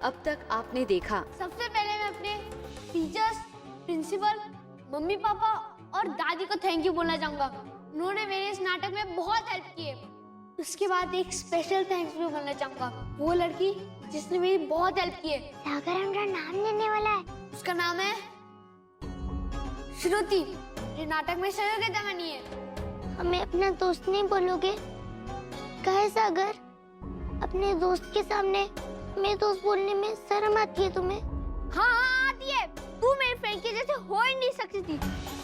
अब तक आपने देखा। सबसे पहले मैं अपने टीचर्स, प्रिंसिपल, मम्मी पापा और दादी को थैंक यू बोलना चाहूंगा। उन्होंने मेरे इस नाटक में बहुत हेल्प की है। उसके बाद एक स्पेशल थैंक्स भी बोलना चाहूंगा वो लड़की जिसने मेरी बहुत हेल्प की है। सागर हमारा नाम लेने वाला है। उसका नाम है श्रुति। ये नाटक में सहयोगिता बनी है। हमें अपना दोस्त नहीं बोलोगे? कहे सागर, अपने दोस्त के सामने मेरे दोस्त बोलने में शर्म आती है तुम्हें? हाँ आती है। तू मेरे फ्रेंड के जैसे हो ही नहीं सकती थी।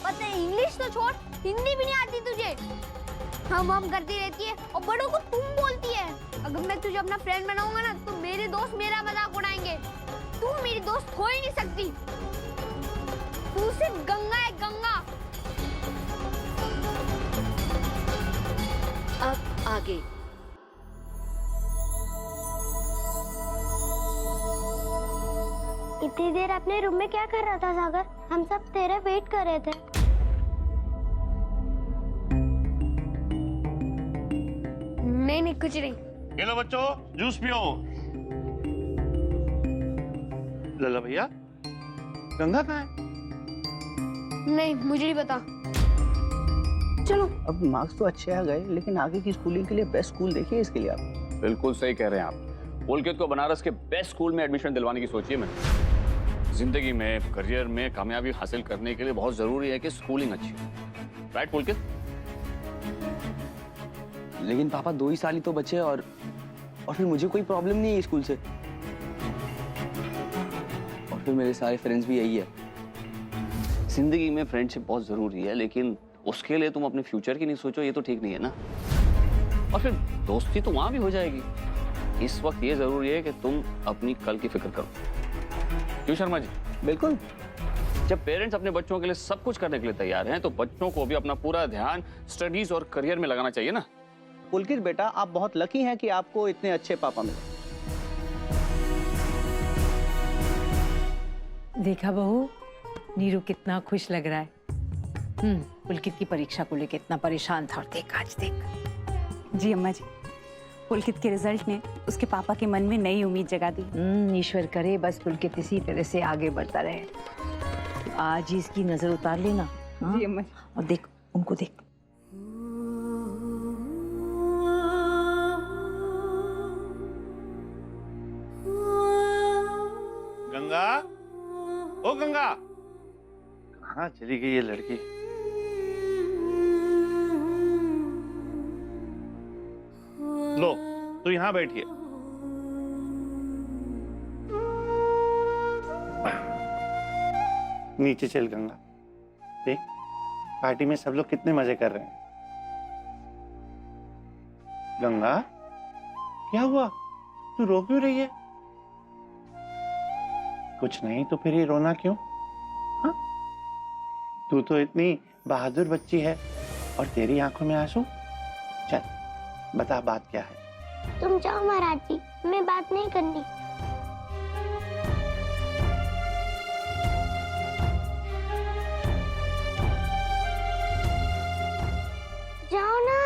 पता है इंग्लिश तो छोड़, हिंदी भी नहीं आती तुझे। हम करती रहती है और बड़ों को तुम बोलती है। अगर मैं तुझे अपना फ्रेंड बनाऊंगा ना तो मेरे दोस्त मेरा मजाक उड़ाएंगे। तू मेरी दोस्त हो ही नहीं सकती। तू सिर्फ गंगा है, गंगा। अब आगे। इतनी देर अपने रूम में क्या कर रहा था सागर? हम सब तेरा वेट कर रहे थे। नहीं कुछ नहीं। ये लो बच्चों, जूस पियो। लला भैया, गंगा कहाँ है? नहीं मुझे नहीं पता। चलो। अब मार्क्स तो अच्छे आ गए, लेकिन आगे की स्कूलिंग के लिए बेस्ट स्कूल देखिए इसके लिए आप। बिल्कुल सही कह रहे हैं आप। पुलकित को बनारस के बेस्ट स्कूल में एडमिशन दिलवाने की सोचिए। मैंने जिंदगी में, करियर में कामयाबी हासिल करने के लिए बहुत जरूरी है कि स्कूलिंग अच्छी हो। राइट पुलकित? लेकिन पापा 2 ही साल ही तो बचे और फिर मुझे कोई प्रॉब्लम नहीं है स्कूल से। और फिर मेरे सारे फ्रेंड्स भी यही है। जिंदगी में फ्रेंडशिप बहुत जरूरी है, लेकिन उसके लिए तुम अपने फ्यूचर की नहीं सोचो, ये तो ठीक नहीं है ना। और फिर दोस्ती तो वहां भी हो जाएगी। इस वक्त ये जरूरी है कि तुम अपनी कल की फिक्र करो। क्यों शर्मा जी? बिल्कुल। जब पेरेंट्स अपने बच्चों के लिए सब कुछ करने के लिए तैयार हैं, तो बच्चों को भी अपना पूरा ध्यान स्टडीज और करियर में लगाना चाहिए ना। पुलकित बेटा, आप बहुत लकी हैं कि आपको इतने अच्छे पापा मिले। देखा बहू, नीरू कितना खुश लग रहा है। पुलकित की परीक्षा को लेकर इतना परेशान था, और देख आज देख। जी अम्मा जी, पुलकित के रिजल्ट ने उसके पापा के मन में नई उम्मीद जगा दी। ईश्वर करे बस पुलकित इसी तरह से आगे बढ़ता रहे। आज ही इसकी नजर उतार लेना। जी अम्मा जी। और देख उनको देख। गंगा, ओ गंगा, कहाँ चली गई ये लड़की? लो, तू यहाँ बैठिए। नीचे चल गंगा, देख पार्टी में सब लोग कितने मजे कर रहे हैं। गंगा, क्या हुआ? तू रो क्यों रही है? कुछ नहीं तो फिर ये रोना क्यों? हाँ? तू तो इतनी बहादुर बच्ची है और तेरी आंखों में आंसू। चल बता बात क्या है। तुम जाओ महाराज जी, मैं बात नहीं करनी। जाओ ना।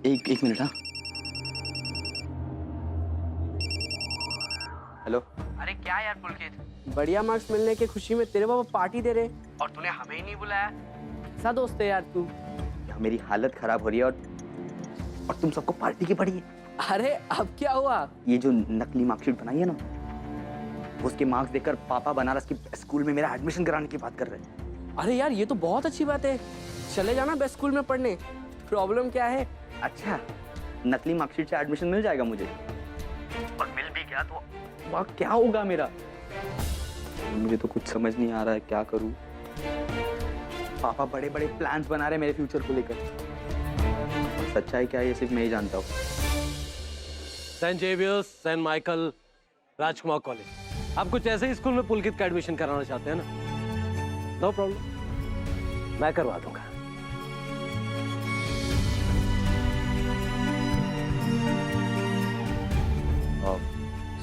एक मिनट। हाँ हेलो। अरे क्या यार पुलकित, बढ़िया मार्क्स मिलने की खुशी में तेरे पापा पार्टी दे रहे और तूने हमें ही नहीं बुलाया। सा दोस्त है यार तू। यहाँ मेरी हालत खराब हो रही है और तुम सबको पार्टी की पड़ी है। अरे अब क्या हुआ? ये जो नकली मार्कशीट बनाई है ना, उसके मार्क्स देखकर पापा बनारस की स्कूल में मेरा एडमिशन कराने की बात कर रहे हैं। अरे यार ये तो बहुत अच्छी बात है, चले जाना बेस्ट स्कूल में पढ़ने। प्रॉब्लम क्या है? अच्छा, नकली मार्कशीट से एडमिशन मिल जाएगा मुझे? और मिल भी गया तो वहाँ क्या होगा मेरा? मुझे तो कुछ समझ नहीं आ रहा है, क्या करूं? पापा बड़े बड़े प्लान्स बना रहे हैं मेरे फ्यूचर को लेकर। सच्चाई क्या है ये सिर्फ मैं ही जानता हूँ। सेंट जेवियर्स, सेंट माइकल, राजकुमार कॉलेज। आप कुछ ऐसे ही स्कूल में पुलकित का एडमिशन कराना चाहते हैं ना? नो प्रॉब्लम, मैं करवा दूंगा।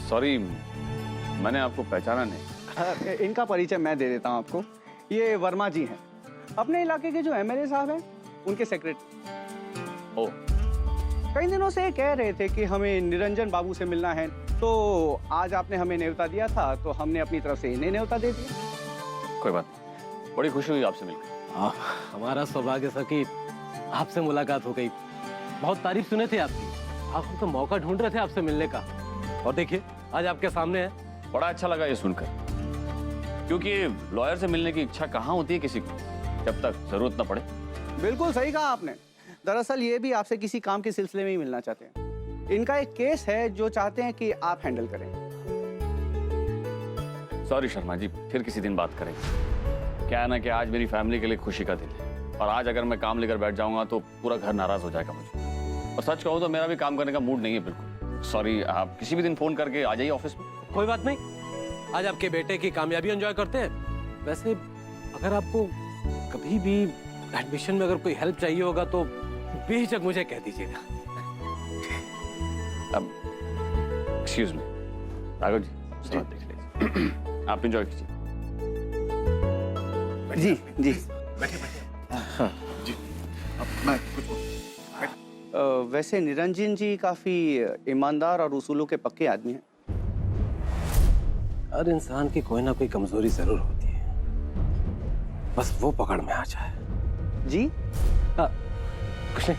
सॉरी, मैंने आपको पहचाना नहीं। इनका परिचय मैं दे देता हूँ आपको। ये वर्मा जी हैं, अपने इलाके के जो एमएलए साहब हैं, उनके सेक्रेटरी। ओह, कई दिनों से कह रहे थे कि हमें निरंजन बाबू से मिलना है, तो आज आपने हमें न्योता दिया था, तो हमने अपनी तरफ से इन्हें न्योता दे दिया। कोई बात नहीं, बड़ी खुशी हुई आपसे मिलकर। हमारा सौभाग्य सर कि आपसे मुलाकात हो गई। बहुत तारीफ सुने थे आपकी, आप तो मौका ढूंढ रहे थे आपसे मिलने का, और देखिए आज आपके सामने है। बड़ा अच्छा लगा ये सुनकर, क्योंकि लॉयर से मिलने की इच्छा कहाँ होती है किसी को, जब तक जरूरत न पड़े। बिल्कुल सही कहा आपने। दरअसल ये भी आपसे किसी काम के सिलसिले में ही मिलना चाहते हैं। इनका एक केस है जो चाहते हैं कि आप हैंडल करें। सॉरी शर्मा जी, फिर किसी दिन बात करेंगे। क्या है ना कि आज मेरी फैमिली के लिए खुशी का दिन है, और आज अगर मैं काम लेकर बैठ जाऊंगा तो पूरा घर नाराज हो जाएगा मुझे। और सच कहूँ तो मेरा भी काम करने का मूड नहीं है बिल्कुल। सॉरी, आप किसी भी दिन फोन करके आ जाइए ऑफिस में। कोई बात नहीं, आज आपके बेटे की कामयाबी एंजॉय करते हैं। वैसे अगर आपको कभी भी एडमिशन में अगर कोई हेल्प चाहिए होगा तो बेझिझक मुझे कह दीजिएगा। अब एक्सक्यूज मी, राघव जी, सलाद देख लीजिए। आप एंजॉय कीजिए। जी जी वैसे निरंजन जी काफी ईमानदार और उसूलों के पक्के आदमी हैं। हर इंसान की कोई ना कोई कमजोरी जरूर होती है, बस वो पकड़ में आ जाए। जी कुछ नहीं।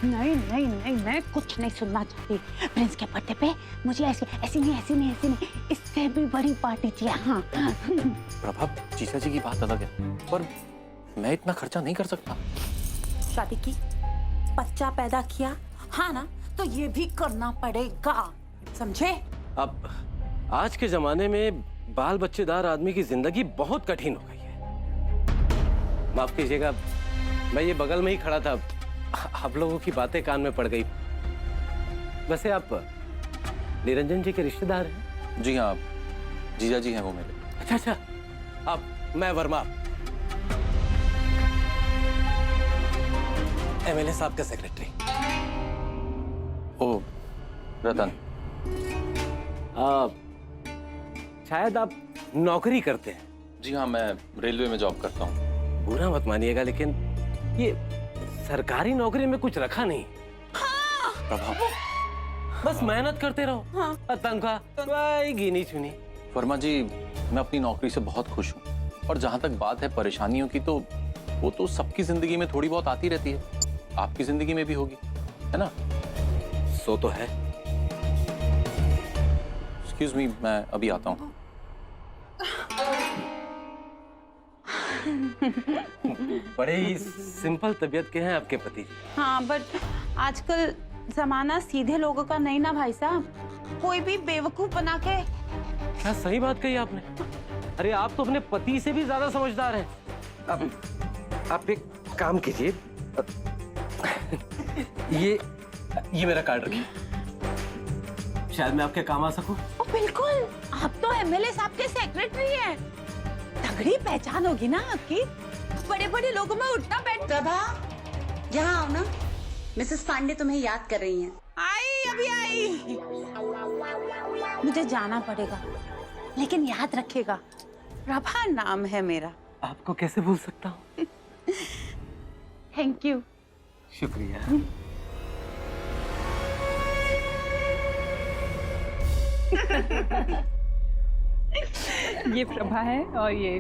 नहीं, मैं कुछ नहीं सुनना चाहती। प्रिंस के बर्थडे पे मुझे ऐसी नहीं, इससे भी बड़ी पार्टी चाहिए। हाँ प्रभा, जीजा जी की बात अलग है, पर मैं इतना खर्चा नहीं कर सकता। शादी की, बच्चा पैदा किया, हाँ ना, तो ये भी करना पड़ेगा, समझे? अब आज के जमाने में बाल बच्चेदार आदमी की जिंदगी बहुत कठिन हो गई है। माफ कीजिएगा, मैं ये बगल में ही खड़ा था, आप लोगों की बातें कान में पड़ गई। वैसे आप निरंजन जी के रिश्तेदार हैं? जी हाँ, जीजा जी हैं वो मेरे। अच्छा, अब मैं वर्मा, एमएलए साहब का सेक्रेटरी। ओ रतन, शायद आप नौकरी करते हैं। जी हाँ, मैं रेलवे में जॉब करता हूँ। बुरा मत मानिएगा, लेकिन ये सरकारी नौकरी में कुछ रखा नहीं। प्रभा, बस मेहनत करते रहो। हाँ। तनख्वाह आएगी नहीं चुनी। वर्मा जी, मैं अपनी नौकरी से बहुत खुश हूँ, और जहाँ तक बात है परेशानियों की, तो वो तो सबकी जिंदगी में थोड़ी बहुत आती रहती है, आपकी जिंदगी में भी होगी, है ना? सो तो है। एक्सक्यूज मी, मैं अभी आता हूँ। बड़े ही सिंपल तबीयत के हैं आपके पति। हाँ, बट आजकल जमाना सीधे लोगों का नहीं ना भाई साहब, कोई भी बेवकूफ बना के। क्या सही बात कही आपने। अरे आप तो अपने पति से भी ज्यादा समझदार हैं। अब आप एक काम कीजिए, ये मेरा कार्ड रखिए, शायद मैं आपके काम आ सकूं। बिल्कुल, आप तो एमएलए साहब के सेक्रेटरी हैं। तगड़ी पहचान होगी ना आपकी, बड़े-बड़े लोगों में उठना बैठना। प्रभा, यहाँ आओ ना, मिसेस पांडे तुम्हें याद कर रही हैं। अभी आई। मुझे जाना पड़ेगा, लेकिन याद रखेगा, प्रभा नाम है मेरा। आपको कैसे भूल सकता हूँ। Thank you. शुक्रिया। ये प्रभा है और ये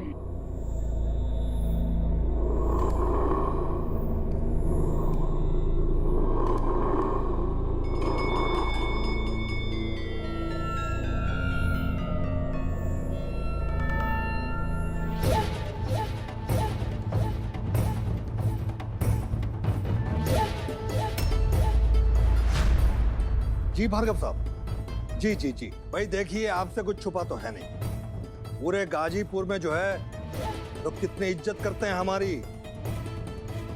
जी भार्गव साहब, जी जी जी भाई, देखिए आपसे कुछ छुपा तो है नहीं। पूरे गाजीपुर में जो है तो कितनी इज्जत करते हैं हमारी।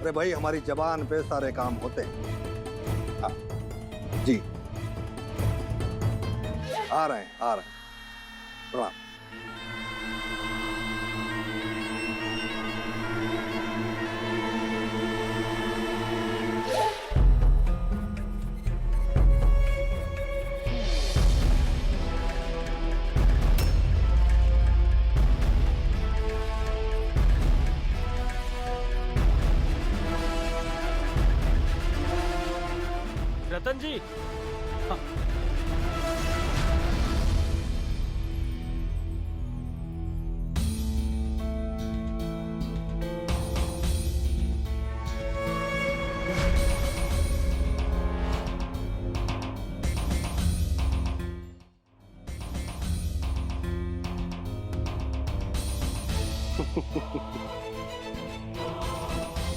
अरे भाई, हमारी जबान पे सारे काम होते हैं। हाँ, जी आ रहे हैं। प्रणाम। रतन जी।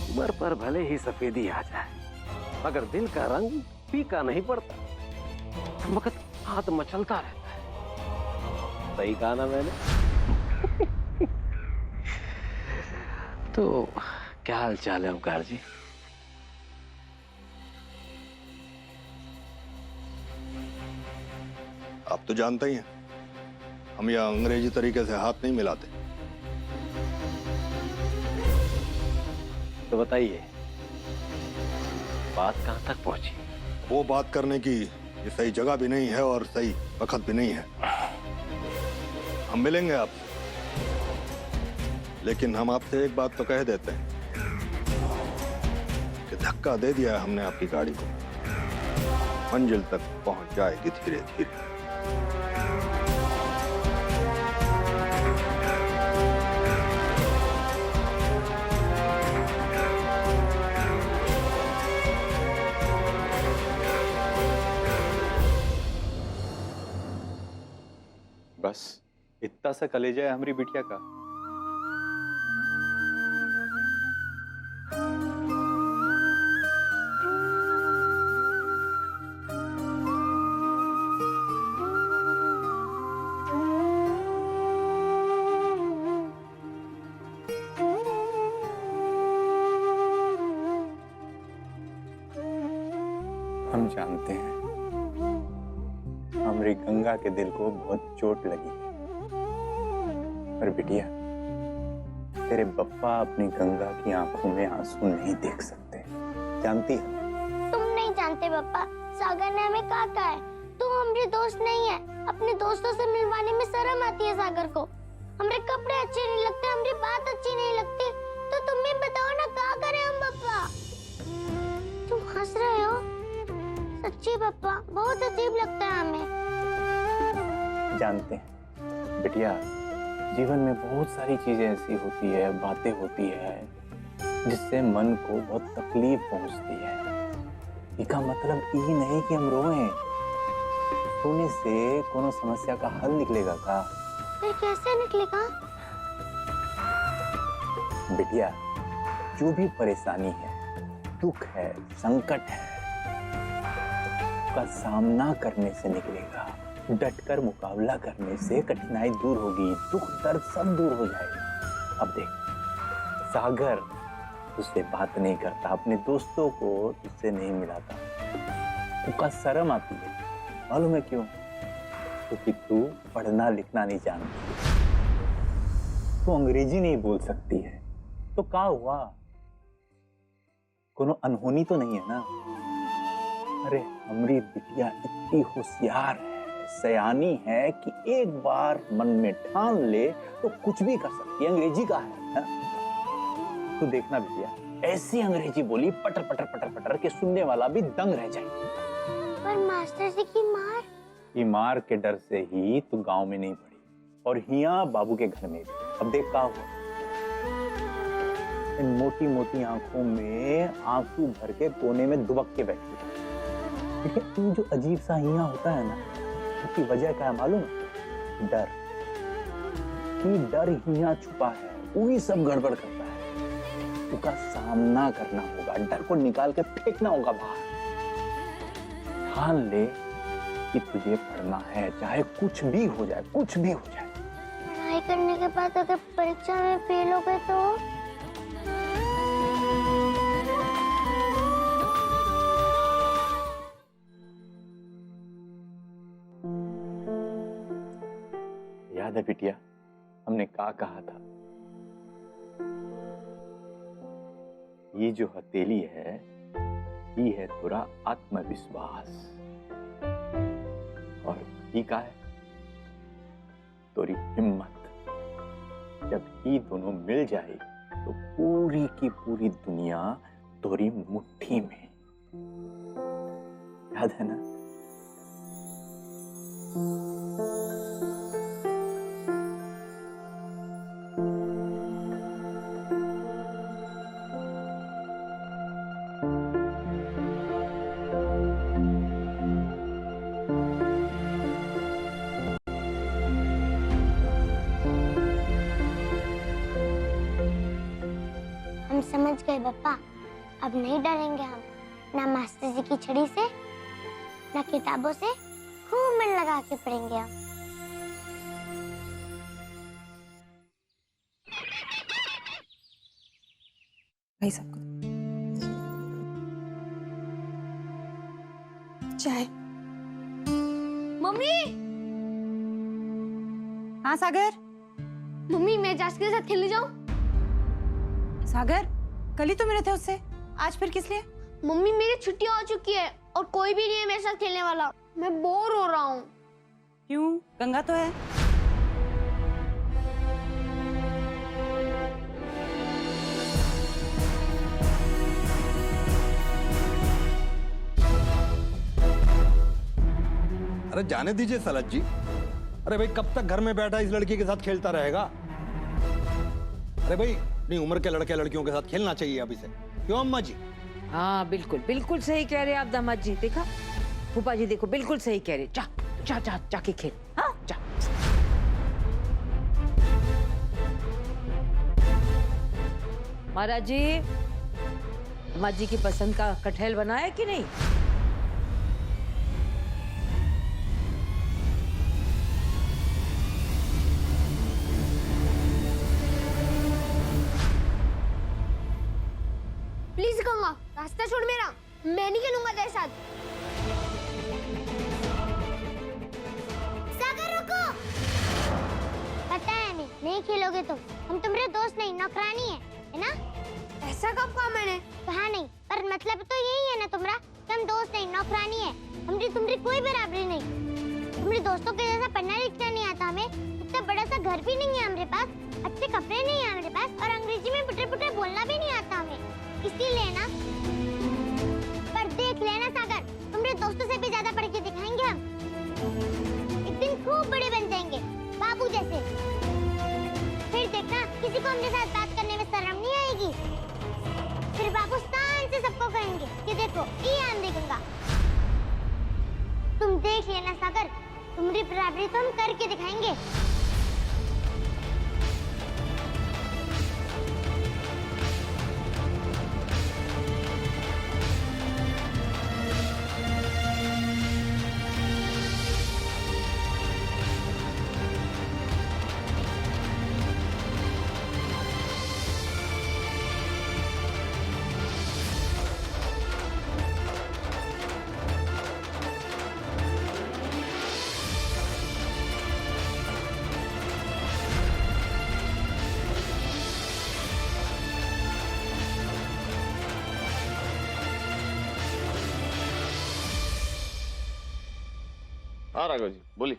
उम्र पर भले ही सफेदी आ जाए, मगर दिल का रंग फीका नहीं पड़ता, वक्त हाथ मचलता रहता है। सही कहा ना मैंने? तो क्या हाल चाल है ओंकार जी? आप तो जानते ही हैं, हम यह अंग्रेजी तरीके से हाथ नहीं मिलाते। तो बताइए, बात कहां तक पहुंची? वो बात करने की ये सही जगह भी नहीं है और सही वक्त भी नहीं है। हम मिलेंगे आपसे, लेकिन हम आपसे एक बात तो कह देते हैं कि धक्का दे दिया है हमने आपकी गाड़ी को, मंजिल तक पहुंच जाएगी धीरे धीरे। बस इतना सा कलेजा है हमारी बिटिया का। हम जानते हैं हमारी गंगा के दिल को बहुत चोट लगी, पर बिटिया तेरे बप्पा अपनी गंगा की आंखों में आंसू नहीं देख सकते, जानती है? तुम नहीं जानते पापा, सागर ने हमें कहा है तू हमारे दोस्त नहीं है। अपने दोस्तों से मिलवाने में शर्म आती है सागर को। हमारे कपड़े अच्छे नहीं लगते, हमारी बात अच्छी नहीं लगती, तो तुम ही बताओ ना क्या करें हम पापा। तुम हंस रहे हो? सच्ची पापा, बहुत अजीब लगता है हमें। जानते हैं बिटिया, जीवन में बहुत सारी चीजें ऐसी होती है, बातें होती है जिससे मन को बहुत तकलीफ पहुंचती है। इसका मतलब ये नहीं कि हम रोएं, रोने से कोनो समस्या का हल निकलेगा का? फिर कैसे निकलेगा? बिटिया, जो भी परेशानी है, दुख है, संकट है, का सामना करने से निकलेगा। डटकर मुकाबला करने से कठिनाई दूर होगी, दुख दर्द सब दूर हो जाएगा। अब देख, सागर उससे बात नहीं करता, अपने दोस्तों को उससे नहीं मिलाता, उसका शर्म आती है। मालूम है क्यों? क्योंकि तू पढ़ना लिखना नहीं जानती, तू अंग्रेजी नहीं बोल सकती है। तो क्या हुआ? कोनो अनहोनी तो नहीं है ना? अरे हमारी बिटिया इतनी होशियार है, सयानी है कि एक बार मन में ठान ले तो कुछ भी कर सकती है। अंग्रेजी का है ना? तो देखना बिटिया, ऐसी अंग्रेजी बोली पटर पटर पटर पटर के सुनने वाला भी दंग रह जाए। पर मास्टर जी की मार? ये मार के डर से ही तू गांव में नहीं पड़ी और हिया बाबू के घर में भी। अब देख का हुआ, इन मोटी मोटी आंखों में आंसू भर के कोने में दुबक के बैठी है। लेकिन जो अजीब सा हिया होता है ना, उसकी वजह क्या है मालूम है? डर। कि डर हिया छुपा है, वही सब गड़बड़ करता है। उसका सामना करना होगा, डर को निकाल के फेंकना होगा बाहर। ठान ले कि तुझे पढ़ना है, चाहे कुछ भी हो जाए, कुछ भी हो जाए। पढ़ाई करने के बाद अगर परीक्षा में फेल हो गए तो? याद है बिटिया, हमने क्या कहा था? ये जो हथेली है, ये है तेरा आत्मविश्वास, और ये क्या है? तेरी हिम्मत। जब ये दोनों मिल जाए तो पूरी की पूरी दुनिया तेरी मुट्ठी में। याद है ना? हम समझ गए पापा, अब नहीं डरेंगे हम, ना मास्टर जी की छड़ी से, ना किताबों से, खूब मन लगा के पढ़ेंगे हम। भाई साहब चाय। मम्मी, हाँ सागर। मम्मी मैं जास के साथ खेलने जाऊं? सागर, कल ही तो मिले थे उससे, आज फिर किस लिए? मम्मी मेरी छुट्टी हो चुकी है और कोई भी नहीं है मेरे साथ खेलने वाला, मैं बोर हो रहा हूँ। क्यों, गंगा तो है। अरे जाने दीजिए सलत जी। अरे भाई कब तक घर में बैठा इस लड़की के साथ खेलता रहेगा? अरे भाई अपनी उम्र के लड़के लड़कियों के साथ खेलना चाहिए अभी से, क्यों अम्मा जी? हाँ बिल्कुल बिल्कुल सही कह रहे हैं आप दामाद जी। देखा फूफा जी, देखो बिल्कुल सही कह रहे। जा जा जा जाके खेल। हाँ जा। महाराज जी, दामाद जी की पसंद का कटहल बनाया कि नहीं? प्लीज गंगा, रास्ता छोड़ मेरा, मैं नहीं खेलूंगा तेरे साथ। सागर रुको। पता है नहीं खेलोगे तुम, हम तुम्हारे दोस्त नहीं नौकरानी है ना? ऐसा कब कहा मैंने? कहा नहीं, पर मतलब तो यही है ना तुम्हारा, कि हम दोस्त नहीं नौकरानी है, हमारी तुम्हारी कोई बराबरी नहीं। तुम्हारे दोस्तों के जैसा पढ़ना लिखना नहीं आता हमें, इतना बड़ा सा घर भी नहीं है हमारे पास, अच्छे कपड़े नहीं है हमारे पास, और अंग्रेजी में पुटर पुटर बोलना भी नहीं आता हमें, इसीलिए ना। पर देख लेना सागर, तुम्हारे दोस्तों से भी ज्यादा पढ़ के दिखाएंगे हम, एक दिन खूब बड़े बन जाएंगे, बाबू जैसे। फिर देखना किसी को हमारे साथ बात करने में शर्म नहीं आएगी, फिर बाबू शान से सबको कहेंगे कि देखो ये आंधी गंगा। तुम देख लेना सागर, तुम्हारी बराबरी तो हम करके दिखाएंगे। हाँ राघव जी बोलिए।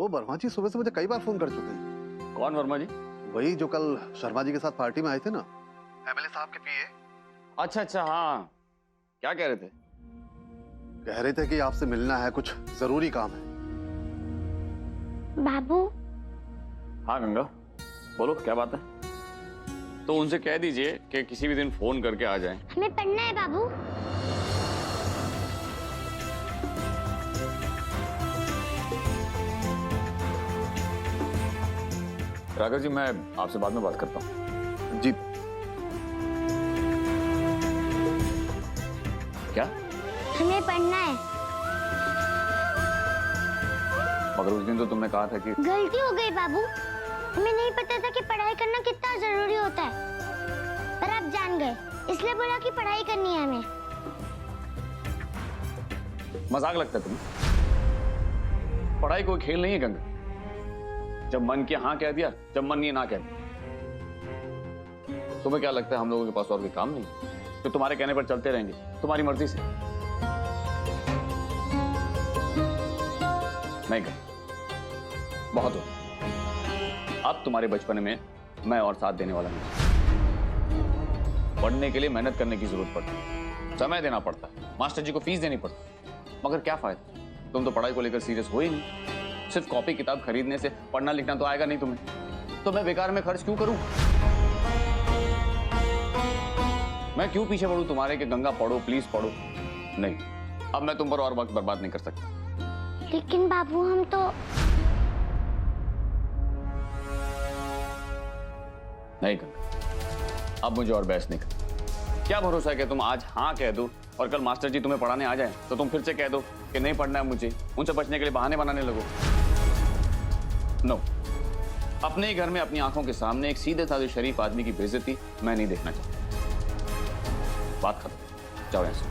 वो वर्मा जी सुबह से मुझे कई बार फोन कर चुके हैं। कौन वर्मा जी? वही जो कल शर्मा जी के साथ पार्टी में आए थे ना, एमएलए साहब के पीए। अच्छा अच्छा, हाँ क्या कह रहे थे? कह रहे थे कि आपसे मिलना है, कुछ जरूरी काम है। बाबू। हाँ गंगा बोलो, क्या बात है? तो उनसे कह दीजिए कि किसी भी दिन फोन करके आ जाएं। हमें पढ़ना है बाबू। राघव जी मैं आपसे बाद में बात करता हूँ। जी। क्या? हमें पढ़ना है। मगर उस दिन तो तुमने कहा था कि गलती हो गई बाबू, हमें नहीं पता था कि पढ़ाई करना कितना जरूरी होता है, पर आप जान गए, इसलिए बोला कि पढ़ाई करनी है हमें। मजाक लगता है तुम्हें? पढ़ाई कोई खेल नहीं है गंगा। जब मन किया हाँ कह दिया, जब मन नहीं ना कह दिया। तुम्हें क्या लगता है हम लोगों के पास और कोई काम नहीं है तो तुम्हारे कहने पर चलते रहेंगे तुम्हारी मर्जी से? नहीं कर, बहुत हो। अब तुम्हारे बचपन में मैं और साथ देने वाला नहीं। पढ़ने के लिए मेहनत करने की जरूरत पड़ती है, समय देना पड़ता है, मास्टर जी को फीस देनी पड़ती है। मगर क्या फायदा, तुम तो पढ़ाई को लेकर सीरियस हो ही नहीं। सिर्फ कॉपी किताब खरीदने से पढ़ना लिखना तो आएगा नहीं तुम्हें, तो मैं बेकार में खर्च क्यों करूं? मैं क्यों पीछे पढ़ूं तुम्हारे कि गंगा पढ़ो प्लीज पढ़ो? नहीं, अब मैं तुम पर और वक्त बर्बाद नहीं कर सकता। लेकिन बाबू हम तो नहीं गंगा, अब मुझे और बहस नहीं कर। क्या भरोसा है कि तुम आज हाँ कह दो और कल मास्टर जी तुम्हें पढ़ाने आ जाए तो तुम फिर से कह दो कि नहीं पढ़ना है मुझे, उनसे बचने के लिए बहाने बनाने लगो। नो, अपने ही घर में अपनी आंखों के सामने एक सीधे साधे शरीफ आदमी की बेइज्जती मैं नहीं देखना चाहता। बात खत्म, जाओ यहाँ से।